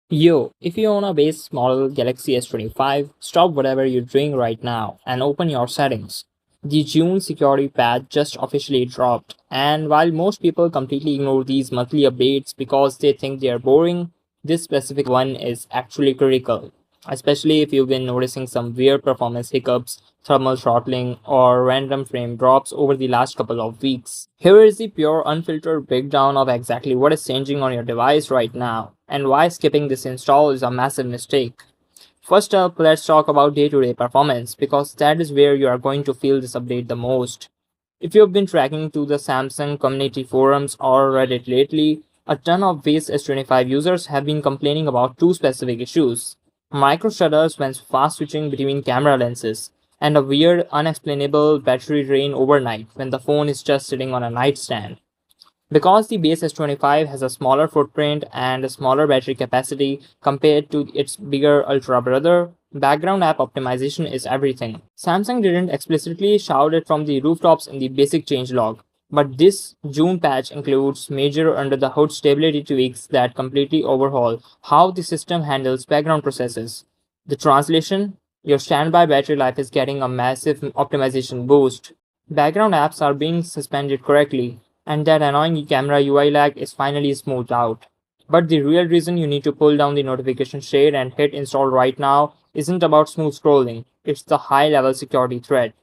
Yo, if you own a base model Galaxy S25, stop whatever you're doing right now and open your settings. The June security patch just officially dropped, and while most people completely ignore these monthly updates because they think they are boring, this specific one is actually critical, especially if you've been noticing some weird performance hiccups, thermal throttling, or random frame drops over the last couple of weeks. Here is the pure unfiltered breakdown of exactly what is changing on your device right now and why skipping this install is a massive mistake. First up, let's talk about day-to-day performance because that is where you are going to feel this update the most. If you've been tracking to the Samsung community forums or Reddit lately, a ton of base S25 users have been complaining about two specific issues: micro shudders when fast switching between camera lenses, and a weird, unexplainable battery drain overnight when the phone is just sitting on a nightstand. Because the base S25 has a smaller footprint and a smaller battery capacity compared to its bigger Ultra brother, background app optimization is everything. Samsung didn't explicitly shout it from the rooftops in the basic changelog, but this June patch includes major under the hood stability tweaks that completely overhaul how the system handles background processes. The translation: your standby battery life is getting a massive optimization boost. Background apps are being suspended correctly, and that annoying camera UI lag is finally smoothed out. But the real reason you need to pull down the notification shade and hit install right now isn't about smooth scrolling, it's the high level security threat.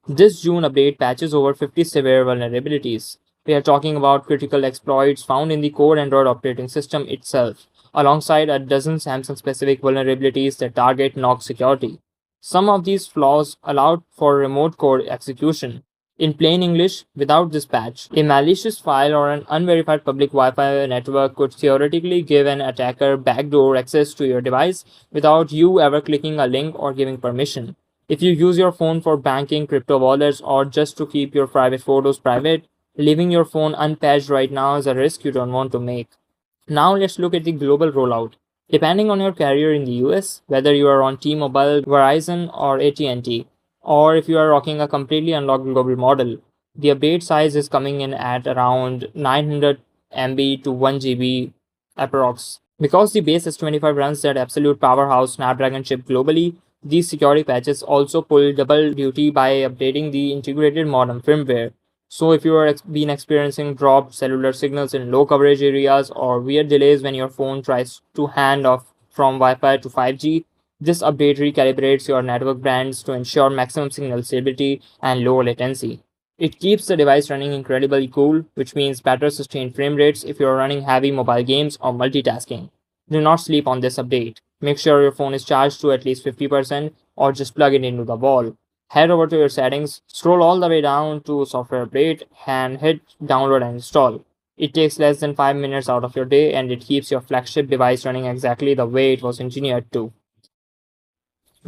This June update patches over 50 severe vulnerabilities. We are talking about critical exploits found in the core Android operating system itself, alongside a dozen Samsung specific vulnerabilities that target NOC security. Some of these flaws allowed for remote code execution. In plain English, without this patch, a malicious file or an unverified public Wi Fi network could theoretically give an attacker backdoor access to your device without you ever clicking a link or giving permission. If you use your phone for banking, crypto wallets, or just to keep your private photos private, leaving your phone unpatched right now is a risk you don't want to make. Now let's look at the global rollout. Depending on your carrier in the US, whether you are on T-Mobile, Verizon, or AT&T, or if you are rocking a completely unlocked global model, the update size is coming in at around 900 MB to 1 GB approx. Because the base S25 runs that absolute powerhouse Snapdragon chip globally, these security patches also pull double duty by updating the integrated modem firmware. So if you are been experiencing dropped cellular signals in low coverage areas or weird delays when your phone tries to hand off from Wi-Fi to 5G, this update recalibrates your network bands to ensure maximum signal stability and low latency. It keeps the device running incredibly cool, which means better sustained frame rates if you're running heavy mobile games or multitasking. Do not sleep on this update. Make sure your phone is charged to at least 50% or just plug it into the wall. Head over to your settings, scroll all the way down to software update, and hit download and install. It takes less than 5 minutes out of your day and it keeps your flagship device running exactly the way it was engineered to.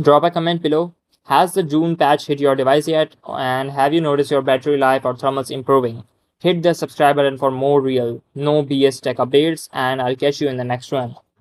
Drop a comment below. Has the June patch hit your device yet? And have you noticed your battery life or thermals improving? Hit the subscribe button for more real, no BS tech updates, and I'll catch you in the next one.